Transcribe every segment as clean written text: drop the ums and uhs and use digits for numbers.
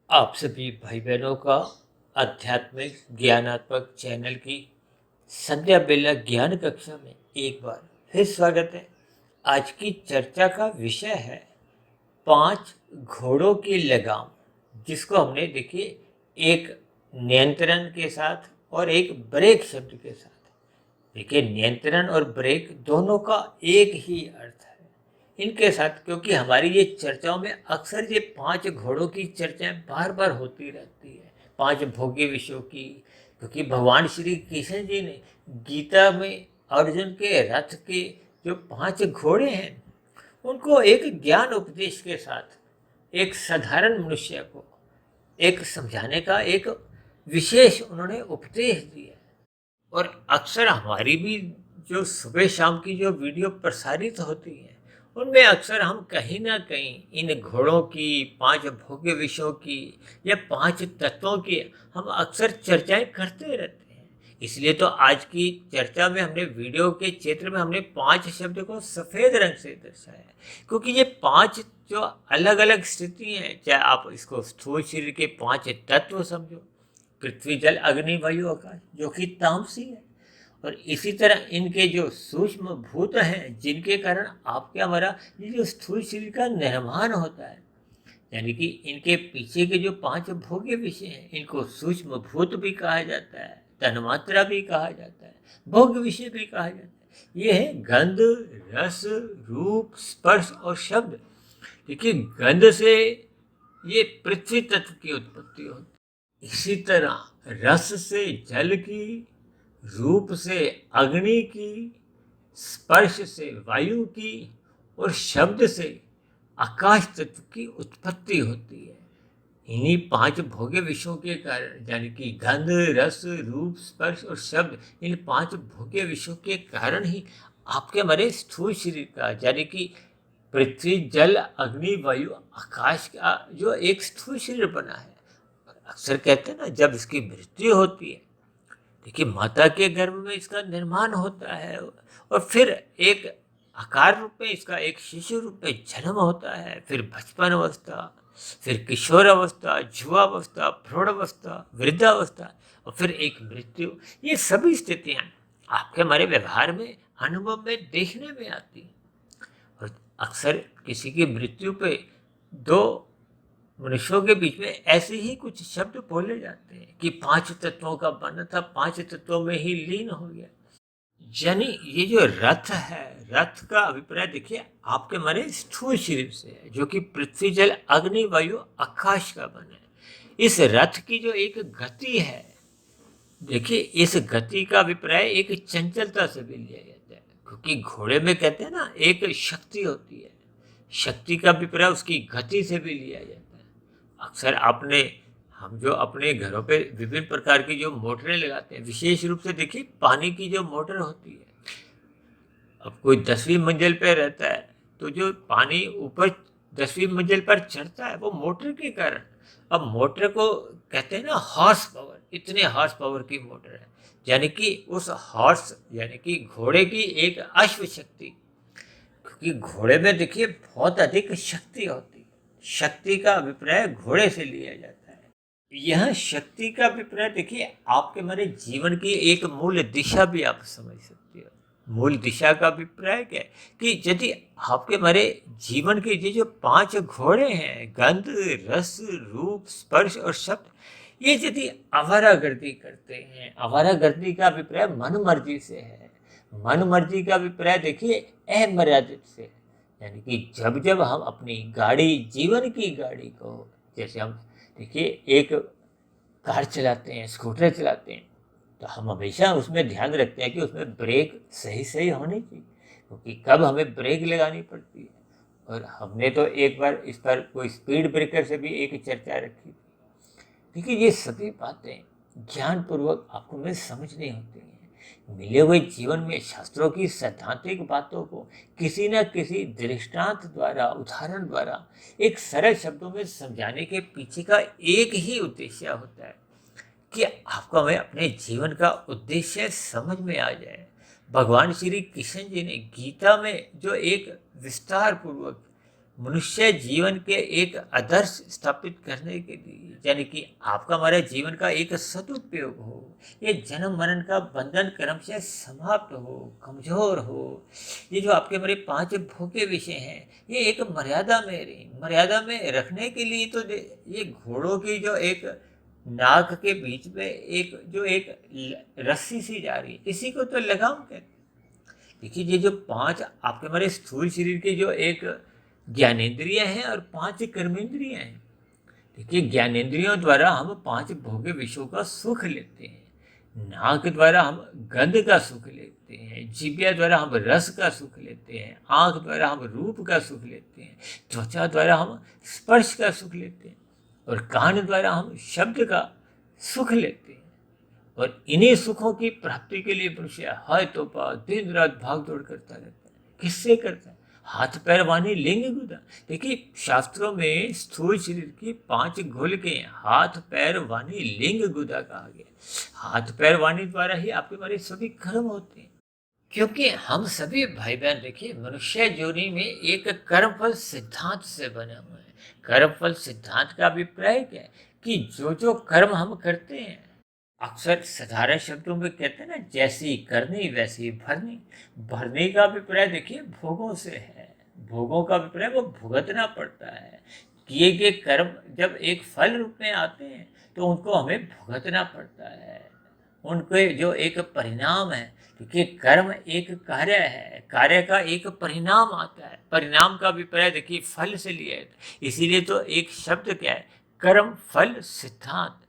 आप सभी भाई बहनों का आध्यात्मिक ज्ञानात्मक चैनल की संध्या बेला ज्ञान कक्षा में एक बार फिर स्वागत है। आज की चर्चा का विषय है 5 घोड़ों की लगाम, जिसको हमने देखिए एक नियंत्रण के साथ और एक ब्रेक शब्द के साथ। देखिए, नियंत्रण और ब्रेक दोनों का एक ही अर्थ है। इनके साथ क्योंकि हमारी ये चर्चाओं में अक्सर ये 5 घोड़ों की चर्चाएं बार बार होती रहती है, 5 भोग्य विषयों की। क्योंकि भगवान श्री कृष्ण जी ने गीता में अर्जुन के रथ के जो 5 घोड़े हैं, उनको एक ज्ञान उपदेश के साथ एक साधारण मनुष्य को एक समझाने का एक विशेष उन्होंने उपदेश दिया। और अक्सर हमारी भी जो सुबह शाम की जो वीडियो प्रसारित होती हैं, उनमें अक्सर हम कहीं ना कहीं इन घोड़ों की, 5 भोग्य विषयों की या 5 तत्वों की हम अक्सर चर्चाएं करते रहते हैं। इसलिए तो आज की चर्चा में हमने वीडियो के क्षेत्र में हमने 5 शब्द को सफ़ेद रंग से दर्शाया है। क्योंकि ये 5 जो अलग अलग स्थिति हैं, चाहे आप इसको स्थूल शरीर के 5 तत्व समझो, पृथ्वी जल अग्नि वायु आकाश, जो कि तामसी है। और इसी तरह इनके जो सूक्ष्म भूत हैं, जिनके कारण आपके हमारा ये जो स्थूल शरीर का निर्माण होता है, यानी कि इनके पीछे के जो 5 भोग्य विषय हैं, इनको सूक्ष्म भूत भी कहा जाता है, तन्मात्रा भी कहा जाता है, भोग्य विषय भी कहा जाता है। ये है गंध, रस, रूप, स्पर्श और शब्द। देखिए, गंध से ये पृथ्वी तत्व की उत्पत्ति होती है। इसी तरह रस से जल की, रूप से अग्नि की, स्पर्श से वायु की और शब्द से आकाश तत्व की उत्पत्ति होती है। इन्हीं 5 भोग्य विषयों के कारण, यानी कि गंध, रस, रूप, स्पर्श और शब्द, इन 5 भोग्य विषयों के कारण ही आपके हमारे स्थूल शरीर का, यानी कि पृथ्वी जल अग्नि वायु आकाश का जो एक स्थूल शरीर बना है। अक्सर कहते हैं ना, जब इसकी मृत्यु होती है, देखिए माता के गर्भ में इसका निर्माण होता है और फिर एक आकार रूप में इसका एक शिशु रूप में जन्म होता है, फिर बचपन अवस्था, फिर किशोर अवस्था, युवावस्था, प्रौढ़ अवस्था, वृद्धावस्था और फिर एक मृत्यु। ये सभी स्थितियां आपके हमारे व्यवहार में, अनुभव में देखने में आती हैं। और अक्सर किसी की मृत्यु पे 2 मनुष्यों के बीच में ऐसे ही कुछ शब्द बोले जाते हैं कि 5 तत्वों का बना था, 5 तत्वों में ही लीन हो गया। यानी ये जो रथ है, रथ का अभिप्राय देखिए आपके हमारे स्थूल शरीर से है, जो कि पृथ्वी जल अग्नि वायु आकाश का बना है। इस रथ की जो एक गति है, देखिए इस गति का अभिप्राय एक चंचलता से भी लिया जाता है। क्योंकि घोड़े में कहते हैं ना, एक शक्ति होती है, शक्ति का अभिप्राय उसकी गति से भी लिया जाता है। अक्सर आपने, हम जो अपने घरों पे विभिन्न प्रकार की जो मोटरें लगाते हैं, विशेष रूप से देखिए पानी की जो मोटर होती है। अब कोई 10वीं मंजिल पे रहता है, तो जो पानी ऊपर 10वीं मंजिल पर चढ़ता है वो मोटर के कारण। अब मोटर को कहते हैं ना हॉर्स पावर, इतने हॉर्स पावर की मोटर है, यानी कि उस हॉर्स यानी कि घोड़े की एक अश्व शक्ति। क्योंकि घोड़े में देखिए बहुत अधिक शक्ति होती है। शक्ति का अभिप्राय घोड़े से लिया जाता है। यह शक्ति का अभिप्राय देखिए आपके हमारे जीवन की एक मूल दिशा भी आप समझ सकते हो। मूल दिशा का अभिप्राय क्या है कि यदि आपके हमारे जीवन के ये जो 5 घोड़े हैं, गंध, रस, रूप, स्पर्श और शब्द, ये यदि आवारागर्दी करते हैं, आवारागर्दी का अभिप्राय मन मर्जी से है। मन मर्जी का अभिप्राय देखिए अमर्यादित से है। यानी कि जब जब हम अपनी गाड़ी, जीवन की गाड़ी को, जैसे हम देखिए एक कार चलाते हैं, स्कूटर चलाते हैं, तो हम हमेशा उसमें ध्यान रखते हैं कि उसमें ब्रेक सही सही होनी चाहिए, क्योंकि कब हमें ब्रेक लगानी पड़ती है। और हमने तो एक बार इस पर कोई स्पीड ब्रेकर से भी एक चर्चा रखी थी। देखिए ये सभी बातें ज्ञानपूर्वक आपको में समझनी होती हैं। मिले हुए जीवन में शास्त्रों की सैद्धांतिक बातों को किसी न किसी दृष्टांत द्वारा, उदाहरण द्वारा एक सरल शब्दों में समझाने के पीछे का एक ही उद्देश्य होता है कि आपको हमें अपने जीवन का उद्देश्य समझ में आ जाए। भगवान श्री कृष्ण जी ने गीता में जो एक विस्तार पूर्वक मनुष्य जीवन के एक आदर्श स्थापित करने के लिए, यानी कि आपका हमारे जीवन का एक सदुपयोग हो, ये जन्म मरण का बंधन कर्म से समाप्त हो, कमजोर हो। ये जो आपके हमारे 5 भोग्य विषय हैं, ये एक मर्यादा में रखने के लिए तो ये घोड़ों की जो एक नाक के बीच में एक रस्सी सी जा रही है, इसी को तो लगाम कहते हैं। देखिए, ये जो 5 आपके हमारे स्थूल शरीर के जो एक ज्ञानेंद्रिय हैं और 5 कर्मेंद्रिय हैं। देखिए, ज्ञानेंद्रियों द्वारा हम 5 भोग्य विषयों का सुख लेते हैं। नाक द्वारा हम गंध का सुख लेते हैं, जीभ्या द्वारा हम रस का सुख लेते हैं, आंख द्वारा हम रूप का सुख लेते हैं, त्वचा द्वारा हम स्पर्श का सुख लेते हैं और कान द्वारा हम शब्द का सुख लेते हैं। और इन्हीं सुखों की प्राप्ति के लिए मनुष्य हाय तोपा दिन रात भाग दौड़ करता रहता है। किससे करता है? हाथ पैर वाणी लिंग गुदा। देखिए, शास्त्रों में स्थूल शरीर की 5 घोल के हाथ पैर वाणी लिंग गुदा कहा गया। हाथ पैर वाणी द्वारा ही आपके हमारे सभी कर्म होते हैं, क्योंकि हम सभी भाई बहन देखिए मनुष्य योनि में एक कर्मफल सिद्धांत से बने हुए हैं। कर्मफल सिद्धांत का अभिप्राय क्या है कि जो कर्म हम करते हैं, अक्सर साधारण शब्दों में कहते हैं ना, जैसी करनी वैसी भरनी। भरने का अभिप्राय देखिए भोगों से है, भोगों का अभिप्राय वो भुगतना पड़ता है। किए गए कर्म जब एक फल रूप में आते हैं तो उनको हमें भुगतना पड़ता है, उनके जो एक परिणाम है। क्योंकि कर्म एक कार्य है, कार्य का एक परिणाम आता है। परिणाम का अभिप्राय देखिए फल से लिया है, इसीलिए तो एक शब्द क्या है, कर्म फल सिद्धांत।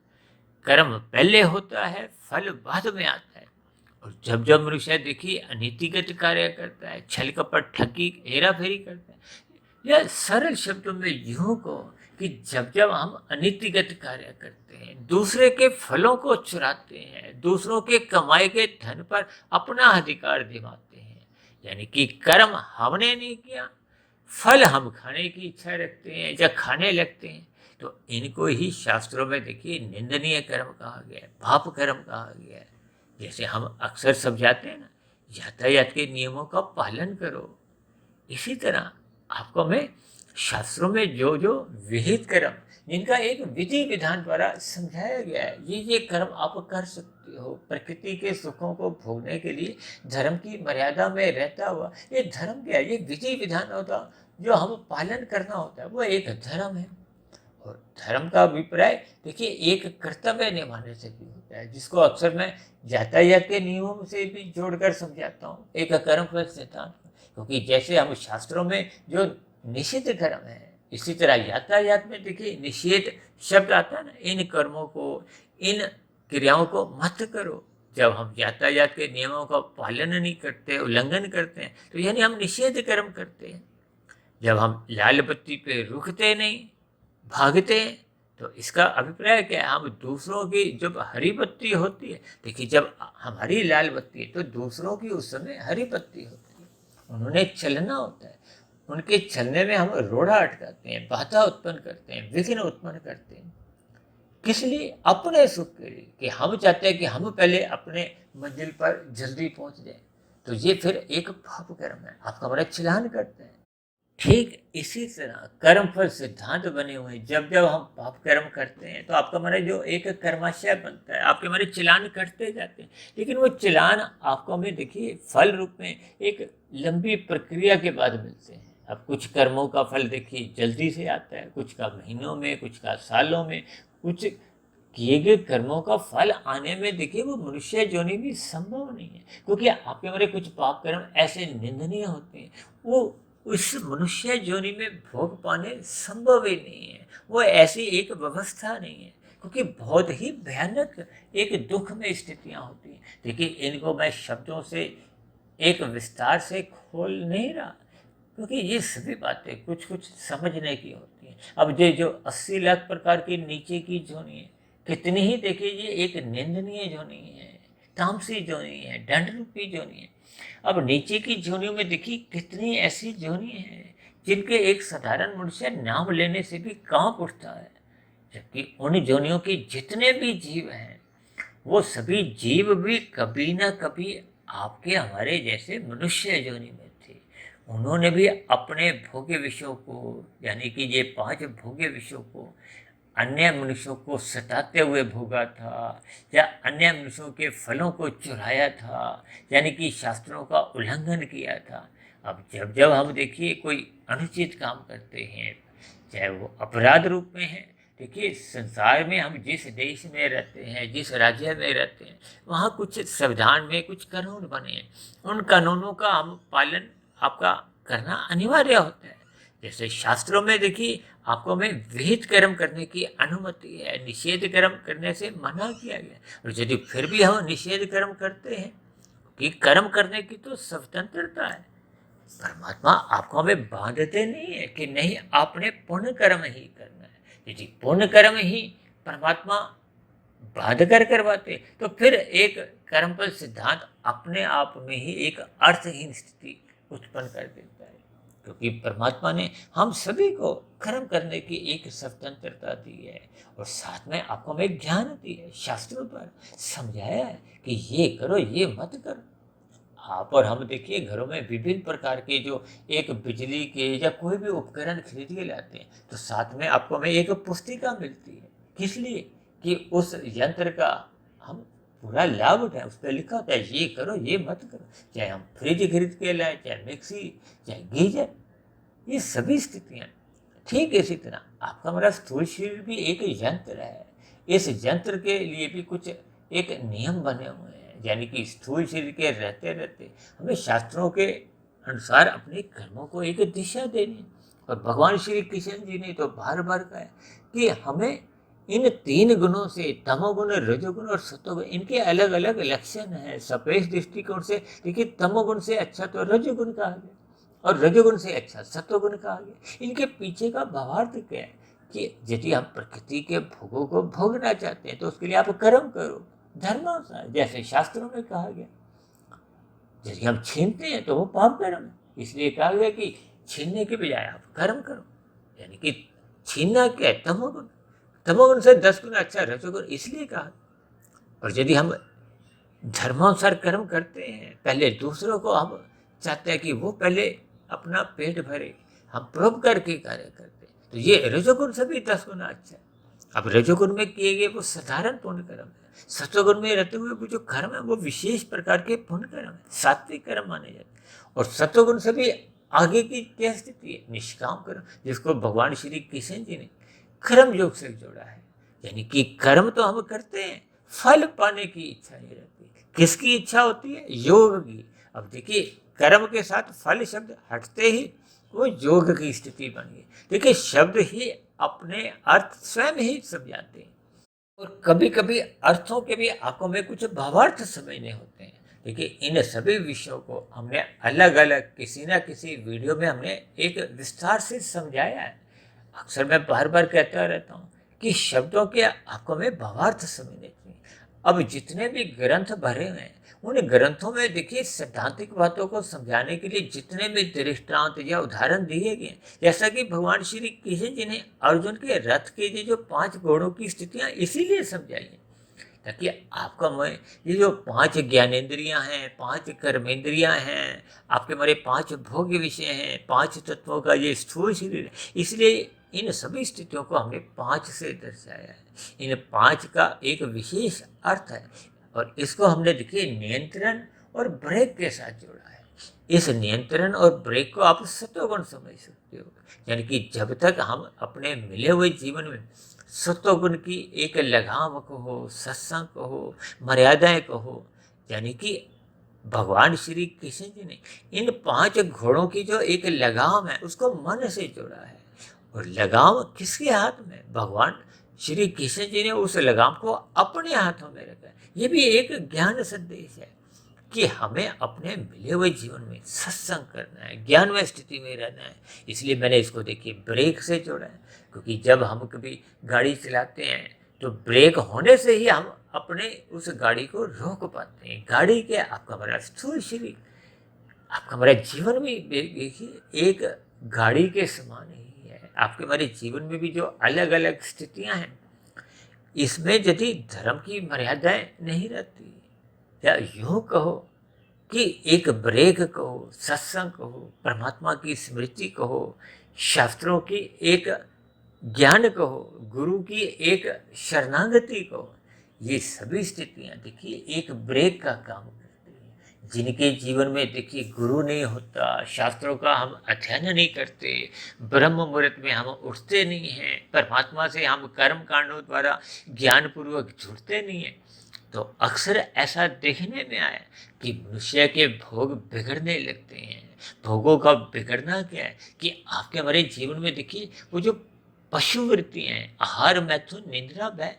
कर्म पहले होता है, फल बाद में आता है। और जब मनुष्य देखिए अनीतिगत कार्य करता है, छल कपट ठगी हेरा फेरी करता है, या सरल शब्दों में यूं को कि जब हम अनीतिगत कार्य करते हैं, दूसरे के फलों को चुराते हैं, दूसरों के कमाए गए धन पर अपना अधिकार दिमाते हैं, यानी कि कर्म हमने नहीं किया, फल हम खाने की इच्छा रखते हैं या खाने लगते हैं, तो इनको ही शास्त्रों में देखिए निंदनीय कर्म कहा गया है, पाप कर्म कहा गया है। जैसे हम अक्सर समझाते हैं ना, यातायात के नियमों का पालन करो, इसी तरह आपको में शास्त्रों में जो विहित कर्म, जिनका एक विधि विधान द्वारा समझाया गया है, ये कर्म आप कर सकते हो प्रकृति के सुखों को भोगने के लिए, धर्म की मर्यादा में रहता हुआ। ये धर्म क्या है? ये विधि विधान होता जो हम पालन करना होता है, वो एक धर्म है। और धर्म का अभिप्राय देखिए एक कर्तव्य निभाने से भी होता है, जिसको अक्सर मैं यातायात के नियमों से भी जोड़कर समझाता हूँ, एक कर्म फल सिद्धांत। क्योंकि जैसे हम शास्त्रों में जो निषिद्ध कर्म है, इसी तरह यातायात में देखिए निषेध शब्द आता है ना, इन कर्मों को, इन क्रियाओं को मत करो। जब हम यातायात के नियमों का पालन नहीं करते, उल्लंघन करते हैं, तो यानी हम निषेध कर्म करते हैं। जब हम लाल बत्ती पे रुकते नहीं, भागते हैं, तो इसका अभिप्राय क्या है? हम दूसरों की, जब हरी बत्ती होती है, देखिए जब हमारी लाल बत्ती है तो दूसरों की उस समय हरी बत्ती होती है, उन्होंने चलना होता है, उनके चलने में हम रोड़ा अटकाते हैं, बाधा उत्पन्न करते हैं, विघ्न उत्पन्न करते हैं। किस लिए? अपने सुख के लिए, कि हम चाहते हैं कि हम पहले अपने मंजिल पर जल्दी पहुंच जाए, तो ये फिर एक पाप कर्म है, आपका हमारा चलान करते हैं। ठीक इसी तरह कर्म फल सिद्धांत बने हुए, जब हम पाप कर्म करते हैं तो आपका हमारा जो एक कर्माशय बनता है, आपके हमारे चलान कटते जाते हैं, लेकिन वो चलान आपको हमें देखिए फल रूप में एक लंबी प्रक्रिया के बाद मिलते हैं। अब कुछ कर्मों का फल देखिए जल्दी से आता है, कुछ का महीनों में, कुछ का सालों में, कुछ किए गए कर्मों का फल आने में देखिए वो मनुष्य योनि भी संभव नहीं है, क्योंकि आपके हमारे कुछ पाप कर्म ऐसे निंदनीय होते हैं, वो उस मनुष्य योनि में भोग पाने संभव ही नहीं है। वो ऐसी एक व्यवस्था नहीं है, क्योंकि बहुत ही भयानक एक दुख में स्थितियां होती हैं। देखिए इनको मैं शब्दों से एक विस्तार से खोल नहीं रहा, क्योंकि ये सभी बातें कुछ कुछ समझने की होती हैं। अब ये जो 80 लाख प्रकार के नीचे की योनि है, कितनी ही देखिए ये एक निंदनीय योनि है, तामसी योनि है, दंड रूपी योनि है। अब नीचे की योनियों में देखिए कितनी ऐसी योनि हैं जिनके एक साधारण मनुष्य नाम लेने से भी कांप उठता है, जबकि उन योनियों के जितने भी जीव हैं, वो सभी जीव भी कभी ना कभी आपके हमारे जैसे मनुष्य योनि में थे। उन्होंने भी अपने भोग्य विषयों को, यानी कि ये 5 भोग्य विषयों को अन्य मनुष्यों को सताते हुए भोगा था, या अन्य मनुष्यों के फलों को चुराया था, यानी कि शास्त्रों का उल्लंघन किया था। अब जब जब हम देखिए कोई अनुचित काम करते हैं, चाहे वो अपराध रूप में है, देखिए संसार में हम जिस देश में रहते हैं, जिस राज्य में रहते हैं, वहाँ कुछ संविधान में कुछ कानून बने हैं। उन कानूनों का हम पालन आपका करना अनिवार्य होता है। जैसे शास्त्रों में देखिए आपको में विहित कर्म करने की अनुमति है, निषेध कर्म करने से मना किया गया। और यदि फिर भी हम निषेध कर्म करते हैं, कि कर्म करने की तो स्वतंत्रता है, परमात्मा आपको हमें बांधते नहीं है कि नहीं आपने पुण्य कर्म ही करना है। यदि पुण्य कर्म ही परमात्मा बांध कर करवाते तो फिर एक कर्मफल सिद्धांत अपने आप में ही एक अर्थहीन स्थिति उत्पन्न कर देता है, क्योंकि परमात्मा ने हम सभी को कर्म करने की एक स्वतंत्रता दी है, और साथ में आपको हमें ज्ञान दी है, शास्त्रों द्वारा समझाया है कि ये करो ये मत करो। आप और हम देखिए घरों में विभिन्न प्रकार के जो एक बिजली के या कोई भी उपकरण खरीद के लाते हैं, तो साथ में आपको हमें एक पुस्तिका मिलती है। किस लिए? कि उस यंत्र का हम पूरा लाभ उठाएं। उस पर लिखा होता है ये करो ये मत करो। चाहे हम फ्रिज खरीद के लाए, चाहे मिक्सी, चाहे गीजर, ये सभी स्थितियाँ ठीक इसी तरह आपका हमारा स्थूल शरीर भी एक यंत्र है। इस यंत्र के लिए भी कुछ एक नियम बने हुए हैं, यानी कि स्थूल शरीर के रहते रहते हमें शास्त्रों के अनुसार अपने कर्मों को एक दिशा देनी। और भगवान श्री कृष्ण जी ने तो बार बार कहा है कि हमें इन 3 गुणों से, तमोगुण, रजोगुण और सतोगुण, इनके अलग अलग लक्षण हैं। सापेक्ष दृष्टिकोण से देखिए तमोगुण से अच्छा तो रजोगुण कहा गया, और रजोगुण से अच्छा सत्वगुण कहा गया। इनके पीछे का भावार्थ क्या है कि यदि आप प्रकृति के भोगों को भोगना चाहते हैं तो उसके लिए आप कर्म करो धर्मानुसार, जैसे शास्त्रों में कहा गया। यदि हम छीनते हैं तो वो पाप कर्म है, इसलिए कहा गया कि छीनने के बजाय आप कर्म करो। यानी कि छीनना क्या है? तमोगुण। तमोगुण से 10 गुना अच्छा रजोगुण, इसलिए कहा। और यदि हम धर्मानुसार कर्म करते हैं, पहले दूसरों को हम चाहते हैं कि वो पहले अपना पेट भरे, हम परोपकार के कार्य करते हैं, तो ये रजोगुण से भी 10 गुना अच्छा है। अब रजोगुण में किए गए वो साधारण पुण्य कर्म है, सत्वगुण में रहते हुए वो जो कर्म है वो विशेष प्रकार के पुण्य कर्म है, सात्विक कर्म माने जाते हैं। और सत्वगुण से भी आगे की क्या स्थिति है? निष्काम कर्म, जिसको भगवान श्री कृष्ण जी ने कर्म योग से जोड़ा है। यानी कि कर्म तो हम करते हैं, फल पाने की इच्छा नहीं रहती। किसकी इच्छा होती है? योग की। अब देखिए कर्म के साथ फल शब्द हटते ही वो योग की स्थिति बन गई। देखिए शब्द ही अपने अर्थ स्वयं ही समझाते हैं, और कभी कभी अर्थों के भी आंखों में कुछ भावार्थ समझने होते हैं। देखिए इन सभी विषयों को हमने अलग अलग किसी न किसी वीडियो में हमने एक विस्तार से समझाया है। अक्सर मैं बार बार कहता रहता हूँ कि शब्दों के आंखों में भावार्थ समझने चाहिए। अब जितने भी ग्रंथ भरे हुए हैं, उन ग्रंथों में देखिए सैद्धांतिक बातों को समझाने के लिए जितने भी दृष्टांत या उदाहरण दिए गए, जैसा कि भगवान श्री कृष्ण जी ने अर्जुन के रथ के जो 5 घोड़ों की स्थितियां इसीलिए समझाई हैं, ताकि आपका मैं ये जो 5 ज्ञानेंद्रियां हैं, 5 कर्मेंद्रियां हैं, आपके हमारे 5 भोग्य विषय हैं, 5 तत्वों का ये स्थूल शरीर है, इसलिए इन सभी स्थितियों को हमने 5 से दर्शाया है। इन 5 का एक विशेष अर्थ है, और इसको हमने देखिए नियंत्रण और ब्रेक के साथ जोड़ा है। इस नियंत्रण और ब्रेक को आप सत्वगुण समझ सकते हो। यानी कि जब तक हम अपने मिले हुए जीवन में सत्वगुण की एक लगाम कहो, सत्संग कहो, मर्यादाएं कहो, यानी कि भगवान श्री कृष्ण जी ने इन 5 घोड़ों की जो एक लगाम है उसको मन से जोड़ा है। और लगाम किसके हाथ में? भगवान श्री कृष्ण जी ने उस लगाम को अपने हाथों में रखा है। ये भी एक ज्ञान संदेश है कि हमें अपने मिले हुए जीवन में सत्संग करना है, ज्ञानमय स्थिति में रहना है। इसलिए मैंने इसको देखिए ब्रेक से जोड़ा है, क्योंकि जब हम कभी गाड़ी चलाते हैं तो ब्रेक होने से ही हम अपने उस गाड़ी को रोक पाते हैं। गाड़ी के आपका हमारा स्थूल शरीर, आपका हमारा जीवन भी देखिए एक गाड़ी के समान ही है। आपके हमारे जीवन में भी जो अलग अलग स्थितियां हैं, इसमें यदि धर्म की मर्यादाएं नहीं रहती, या यूँ कहो कि एक ब्रेक कहो, सत्संग कहो, परमात्मा की स्मृति कहो, शास्त्रों की एक ज्ञान कहो, गुरु की एक शरणागति कहो, ये सभी स्थितियां देखिए एक ब्रेक का काम करती हैं। जिनके जीवन में देखिए गुरु नहीं होता, शास्त्रों का हम अध्ययन नहीं करते, ब्रह्म मुहूर्त में हम उठते नहीं हैं, परमात्मा से हम कर्म कांडों द्वारा ज्ञान पूर्वक जुड़ते नहीं हैं, तो अक्सर ऐसा देखने में आया कि मनुष्य के भोग बिगड़ने लगते हैं। भोगों का बिगड़ना क्या है कि आपके हमारे जीवन में देखिए वो जो पशु वृत्तियां हैं, आहार, मैथुन, निद्रा, भय,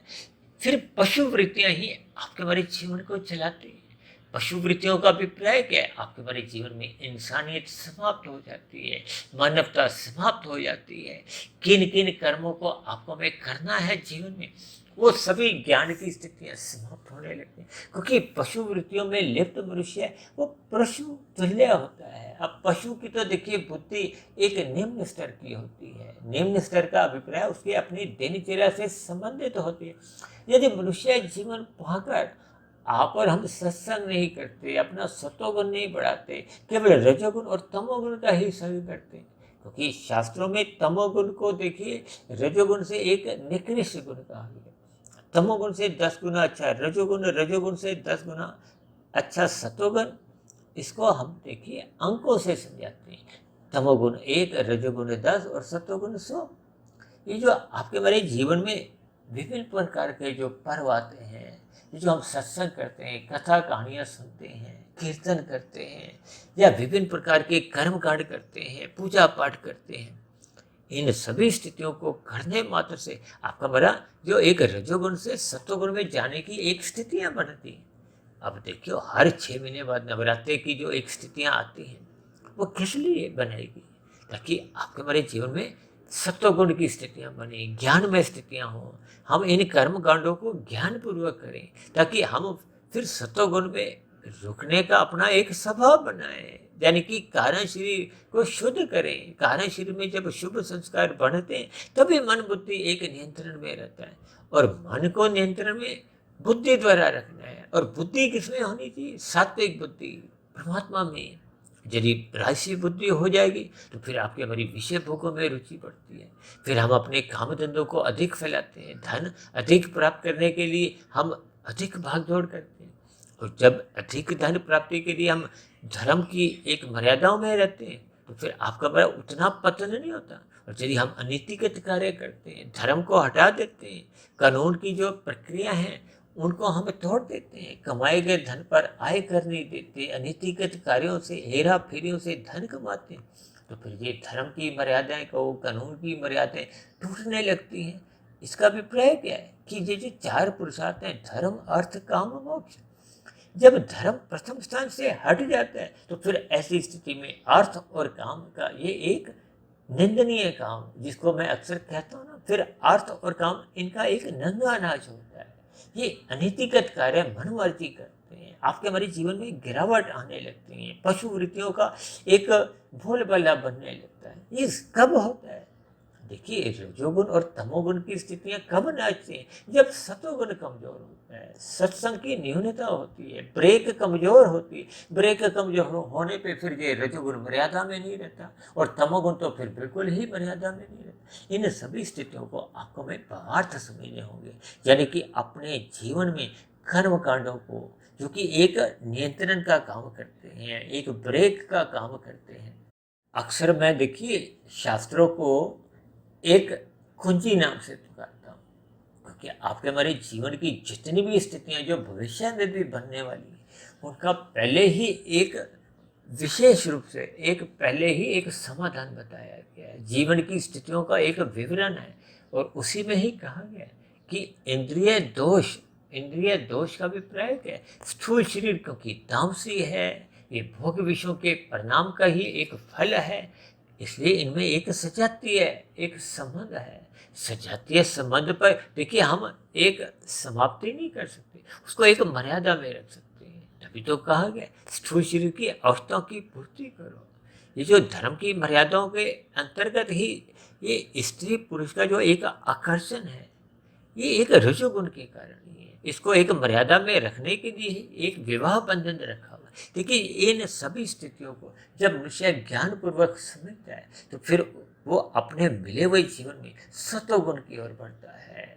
फिर पशु वृत्तियां ही आपके हमारे जीवन को चलाती हैं। पशु वृत्तियों का अभिप्राय क्या है? आपके हमारे जीवन में इंसानियत समाप्त हो जाती है, मानवता समाप्त हो जाती है। किन किन कर्मों को आपको हमें करना है जीवन में, वो सभी ज्ञान की स्थितियां समाप्त होने लगती हैं, क्योंकि पशु वृत्तियों में लिप्त मनुष्य वो पशु तुल्य होता है। अब पशु की तो देखिए बुद्धि एक निम्न स्तर की होती है। निम्न स्तर का अभिप्राय उसके अपनी दिनचर्या से संबंधित होती है। यदि मनुष्य जीवन पाकर आप और हम सत्संग नहीं करते, अपना सत्वगुण नहीं बढ़ाते, केवल रजोगुण और तमोगुण का ही संग करते, क्योंकि शास्त्रों में तमोगुण को देखिए रजोगुण से एक निकृष्ट गुण कहा गया। तमोगुण से 10 गुना अच्छा रजोगुण, रजोगुण से 10 गुना अच्छा सत्वगुण, इसको हम देखिए अंकों से समझाते हैं। तमोगुण 1, रजोगुण 10 और सत्वगुण 100। ये जो आपके मेरे जीवन में विभिन्न प्रकार के जो पर्व आते हैं, ये जो हम सत्संग करते हैं, कथा कहानियाँ सुनते हैं, कीर्तन करते हैं, या विभिन्न प्रकार के कर्म कांड करते हैं, पूजा पाठ करते हैं, इन सभी स्थितियों को करने मात्र से आपका बड़ा जो एक रजोगुण से सत्वगुण में जाने की एक स्थितियां बनती हैं। अब देखियो हर 6 महीने बाद नवरात्रि की जो एक स्थितियां आती हैं, वो किस लिए बनाएगी? ताकि आपके हमारे जीवन में सत्वगुण की स्थितियां बने, ज्ञान में स्थितियां हों, हम इन कर्म कांडों को ज्ञान पूर्वक करें, ताकि हम फिर सत्वगुण में रुकने का अपना एक स्वभाव बनाएं, यानी कि कारण शरीर को शुद्ध करें। कारण शरीर में जब शुभ संस्कार बढ़ते हैं तभी मन बुद्धि एक नियंत्रण में रहता है, और मन को नियंत्रण में बुद्धि द्वारा रखना है। और बुद्धि किसमें होनी चाहिए? सात्विक बुद्धि, परमात्मा में। यदि राशि बुद्धि हो जाएगी तो फिर आपके हमारी विषय भोगों में रुचि बढ़ती है, फिर हम अपने काम धंधों को अधिक फैलाते हैं, धन अधिक प्राप्त करने के लिए हम अधिक भागदौड़ करते हैं, और जब अधिक धन प्राप्ति के लिए हम धर्म की एक मर्यादाओं में रहते हैं तो फिर आपका बड़ा उतना पतन नहीं होता। और यदि हम अनीतिगत कार्य करते हैं, धर्म को हटा देते हैं, कानून की जो प्रक्रिया है उनको हम तोड़ देते हैं, कमाए गए धन पर आय कर नहीं देते, अनीतिगत कार्यों से, हेरा फेरियों से धन कमाते हैं, तो फिर ये धर्म की मर्यादाएं कहो, कानून की मर्यादाएं टूटने लगती हैं। इसका अभिप्राय क्या है कि ये जो 4 पुरुषार्थ हैं, धर्म, अर्थ, काम, मोक्ष, जब धर्म प्रथम स्थान से हट जाता है तो फिर ऐसी स्थिति में अर्थ और काम का ये एक निंदनीय काम, जिसको मैं अक्सर कहता हूँ ना, फिर अर्थ और काम इनका एक नंगा नाच होता है। ये अनीतिगत कार्य मनमर्जी करते हैं, आपके हमारे जीवन में गिरावट आने लगती है, पशु वृत्तियों का एक भोलबाला बनने लगता है। ये कब होता है? देखिए रजोगुण और तमोगुण की स्थितियां कब नाचती हैं? जब सतोगुण कमजोर होता है, सत्संग की न्यूनता होती है, ब्रेक कमजोर होती है। ब्रेक कमजोर होने पे फिर ये रजोगुण मर्यादा में नहीं रहता, और तमोगुण तो फिर बिल्कुल ही मर्यादा में नहीं रहता। इन सभी स्थितियों को आपको में भावार्थ समझने होंगे, यानी कि अपने जीवन में कर्म कांडों को, जो कि एक नियंत्रण का काम करते हैं, एक ब्रेक का काम करते हैं। अक्सर मैं देखिए शास्त्रों को एक कुंजी नाम से पुकारता हूँ, क्योंकि आपके हमारे जीवन की जितनी भी स्थितियाँ जो भविष्य में भी बनने वाली हैं, उनका पहले ही एक विशेष रूप से पहले ही एक समाधान बताया गया है। जीवन की स्थितियों का एक विवरण है, और उसी में ही कहा गया है कि इंद्रिय दोष का अभिप्राय क्या है? स्थूल शरीर क्योंकि तामसी है, ये भोग विषयों के परिणाम का ही एक फल है, इसलिए इनमें एक सजातीय एक संबंध है। सजातीय संबंध पर देखिए हम एक समाप्ति नहीं कर सकते, उसको एक मर्यादा में रख सकते हैं। तभी तो कहा गया स्थूल शरीर की अवस्थाओं की पूर्ति करो। ये जो धर्म की मर्यादाओं के अंतर्गत ही ये स्त्री पुरुष का जो एक आकर्षण है, ये एक रजोगुण के कारण ही है। इसको एक मर्यादा में रखने के लिए एक विवाह बंधन रखा हुआ है। होगा। देखिए, इन सभी स्थितियों को जब मनुष्य ज्ञानपूर्वक समझता है तो फिर वो अपने मिले हुए जीवन में सतोगुण की ओर बढ़ता है।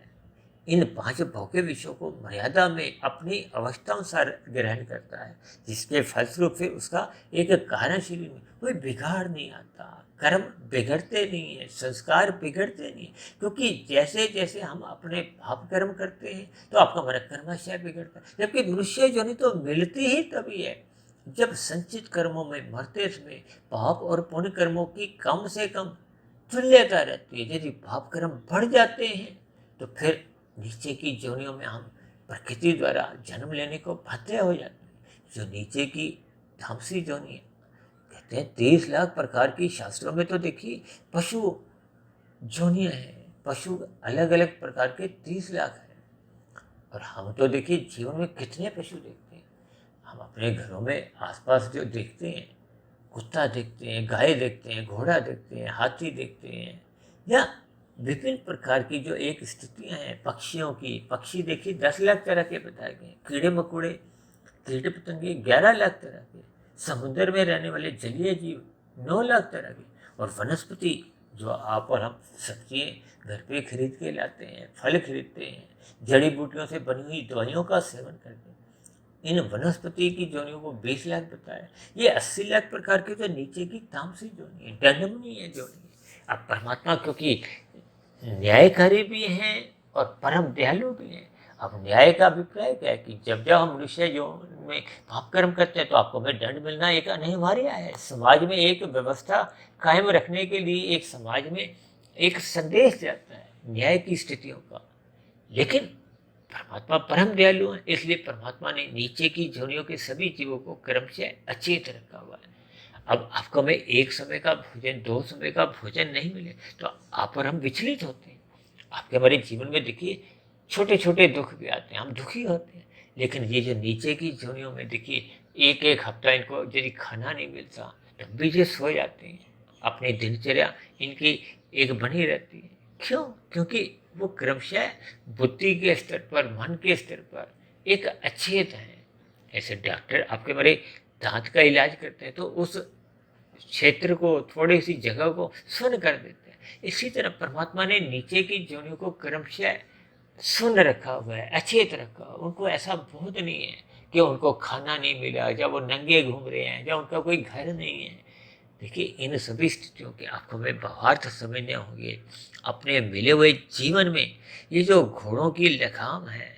इन 5 भौतिक विषयों को मर्यादा में अपनी अवस्थानुसार ग्रहण करता है, जिसके फलस्वरूप फिर उसका एक कारण शरीर में कोई बिगाड़ नहीं आता, कर्म बिगड़ते नहीं है, संस्कार बिगड़ते नहीं है। क्योंकि जैसे जैसे हम अपने पाप कर्म करते हैं तो आपका हमारा कर्माशय बिगड़ता है। जबकि मनुष्य जोनि तो मिलती ही तभी है जब संचित कर्मों में मरते समय पाप और पुण्य कर्मों की कम से कम तुल्यता रहती है। यदि पाप कर्म बढ़ जाते हैं तो फिर नीचे की जोनियों में हम प्रकृति द्वारा जन्म लेने को बाध्य हो जाते हैं। जो नीचे की तामसी जोनि है, कहते हैं 30 लाख प्रकार की, शास्त्रों में तो देखिए पशु जोनियां हैं, पशु अलग अलग प्रकार के 30 लाख हैं। और हम तो देखिए जीवन में कितने पशु देखते हैं। हम अपने घरों में आसपास जो देखते हैं, कुत्ता देखते हैं, गाय देखते हैं, घोड़ा देखते हैं, हाथी देखते हैं, या विभिन्न प्रकार की जो एक स्थितियां हैं पक्षियों की। पक्षी देखिए 10 लाख तरह के बताए गए, कीड़े मकोड़े, कीड़े पतंगे 11 लाख तरह के, समुद्र में रहने वाले जलीय जीव 9 लाख तरह के, और वनस्पति जो आप और हम सब्जियाँ घर पे खरीद के लाते हैं, फल खरीदते हैं, जड़ी बूटियों से बनी हुई दवाइयों का सेवन करते हैं। इन वनस्पति की जोनियों को 20 लाख बताया। ये 80 लाख प्रकार के तो नीचे की तामसी जोनी है, दंडनीय जोनी है। अब परमात्मा क्योंकि न्यायकारी भी हैं और परम दयालु भी हैं। अब न्याय का अभिप्राय क्या है कि जब जब हम मनुष्य जीवन में पाप कर्म करते हैं तो आपको हमें दंड मिलना एक अनिवार्य है। समाज में एक व्यवस्था कायम रखने के लिए एक समाज में एक संदेश जाता है न्याय की स्थितियों का। लेकिन परमात्मा परम दयालु है, इसलिए परमात्मा ने नीचे की जोनियों के सभी जीवों को क्रमशः अचेत रखा हुआ है। अब आपको में एक समय का भोजन, 2 समय का भोजन नहीं मिले तो आप और हम विचलित होते हैं। आपके हमारे जीवन में देखिए छोटे छोटे दुख भी आते हैं, हम दुखी होते हैं। लेकिन ये जो नीचे की जोनियों में देखिए एक एक हफ्ता इनको यदि खाना नहीं मिलता तब भी ये सो जाते हैं, अपनी दिनचर्या इनकी एक बनी रहती है। क्यों? क्योंकि वो क्रमशः बुद्धि के स्तर पर, मन के स्तर पर एक अचेत है। ऐसे डॉक्टर आपके हमारे दांत का इलाज करते हैं तो उस क्षेत्र को, थोड़ी सी जगह को सुन्न कर देते हैं। इसी तरह परमात्मा ने नीचे की जोनियों को क्रमशः सुन्न रखा हुआ है, अचेत रखा हुआ। उनको ऐसा बोध नहीं है कि उनको खाना नहीं मिला, जब वो नंगे घूम रहे हैं, जब उनका कोई घर नहीं है। देखिए, इन सभी स्थितियों के आपको में भावार्थ समझने होंगे। अपने मिले हुए जीवन में ये जो घोड़ों की लगाम है,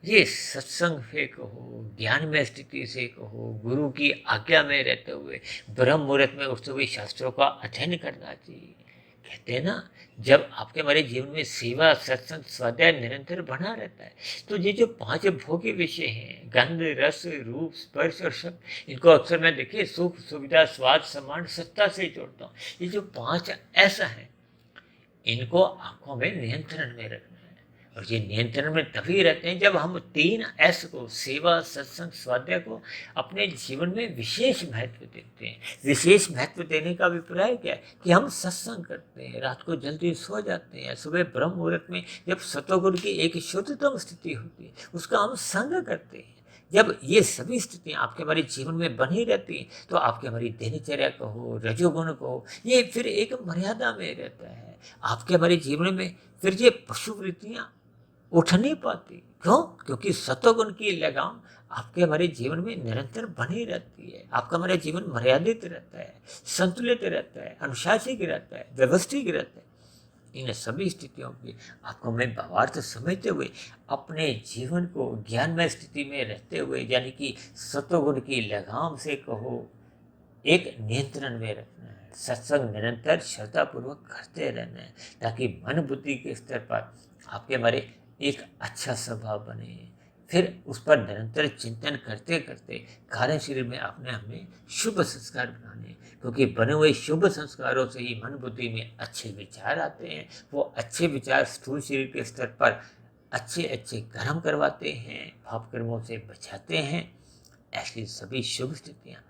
ये सत्संग से कहो, ज्ञान में स्थिति से कहो, गुरु की आज्ञा में रहते हुए ब्रह्म मुहूर्त में उठते हुए शास्त्रों का अध्ययन करना चाहिए। कहते हैं ना, जब आपके हमारे जीवन में सेवा, सत्संग, स्वाध्याय निरंतर बना रहता है तो ये जो 5 भोग्य विषय हैं, गंध, रस, रूप, स्पर्श और शब्द, इनको अक्सर मैं देखिए सुख, सुविधा, स्वाद, सम्मान, सत्ता से जोड़ता हूँ। ये जो 5 ऐसा है, इनको आंखों में नियंत्रण में रखना है। और ये नियंत्रण में तभी रहते हैं जब हम 3 एस को, सेवा, सत्संग, स्वाध्याय को अपने जीवन में विशेष महत्व देते हैं। विशेष महत्व देने का अभिप्राय क्या है कि हम सत्संग करते हैं, रात को जल्दी सो जाते हैं, सुबह ब्रह्म मुहूर्त में जब सतोगुण की एक शुद्धतम स्थिति होती है उसका हम संग करते हैं। जब ये सभी स्थितियाँ आपके हमारे जीवन में बनी रहती हैं तो आपके हमारी दिनचर्या कहो, रजोगुण कहो, ये फिर एक मर्यादा में रहता है। आपके हमारे जीवन में फिर ये पशु वृत्तियाँ उठ नहीं पाती। क्यों? क्योंकि सतोगुण की लगाम आपके हमारे जीवन में निरंतर बनी रहती है। आपका हमारा जीवन मर्यादित रहता है, संतुलित रहता है, अनुशासित रहता है, व्यवस्थित रहता है। इन सभी स्थितियों की आपको मैं भावार्थ समझते हुए अपने जीवन को ज्ञानमय स्थिति में रहते हुए, यानी कि सतोगुण की लगाम से कहो, एक नियंत्रण में रखना है। सत्संग निरंतर श्रद्धापूर्वक करते रहना है ताकि मन बुद्धि के स्तर पर आपके हमारे एक अच्छा स्वभाव बने। फिर उस पर निरंतर चिंतन करते करते कारण शरीर में अपने हमें शुभ संस्कार बनाने, क्योंकि बने हुए शुभ संस्कारों से ही मन बुद्धि में अच्छे विचार आते हैं। वो अच्छे विचार स्थूल शरीर के स्तर पर अच्छे अच्छे कर्म करवाते हैं, पाप कर्मों से बचाते हैं। ऐसी सभी शुभ स्थितियाँ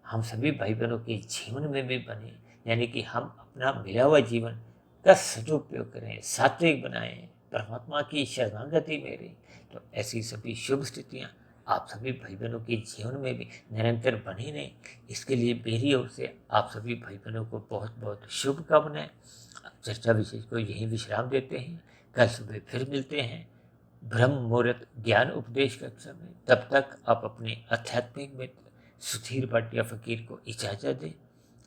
हम सभी भाई बहनों के जीवन में भी बने, यानी कि हम अपना मिला हुआ जीवन का सदुपयोग करें, सात्विक बनाएं, परमात्मा की शरणागति में रहें। तो ऐसी सभी शुभ स्थितियाँ आप सभी भाई बहनों के जीवन में भी निरंतर बने रहें, इसके लिए मेरी ओर से आप सभी भाई बहनों को बहुत बहुत शुभकामनाएं। अब चर्चा विशेष को यहीं विश्राम देते हैं, कल सुबह फिर मिलते हैं ब्रह्म मुहूर्त ज्ञान उपदेश कक्षा में। तब तक आप अपने आध्यात्मिक मित्र सुधीर भाटिया फकीर को इजाज़त दें।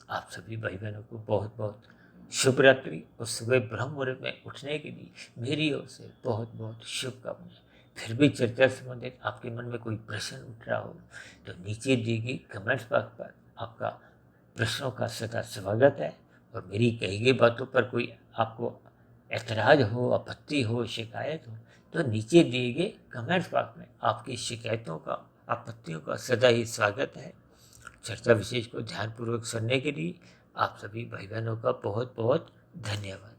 आप सभी भाई बहनों को बहुत बहुत शुभ रात्रि और सुबह ब्रह्म मुहूर्त में उठने के लिए मेरी ओर से बहुत बहुत शुभकामनाएं। फिर भी चर्चा से संबंधित आपके मन में कोई प्रश्न उठ रहा हो तो नीचे दी गई कमेंट्स बॉक्स पर आपका प्रश्नों का सदा स्वागत है। और मेरी कही गई बातों पर कोई आपको ऐतराज हो, आपत्ति हो, शिकायत हो तो नीचे दिए गए कमेंट्स बॉक्स में आपकी शिकायतों का, आपत्तियों का सदा ही स्वागत है। चर्चा विशेष को ध्यानपूर्वक सुनने के लिए आप सभी भाई बहनों का बहुत बहुत धन्यवाद।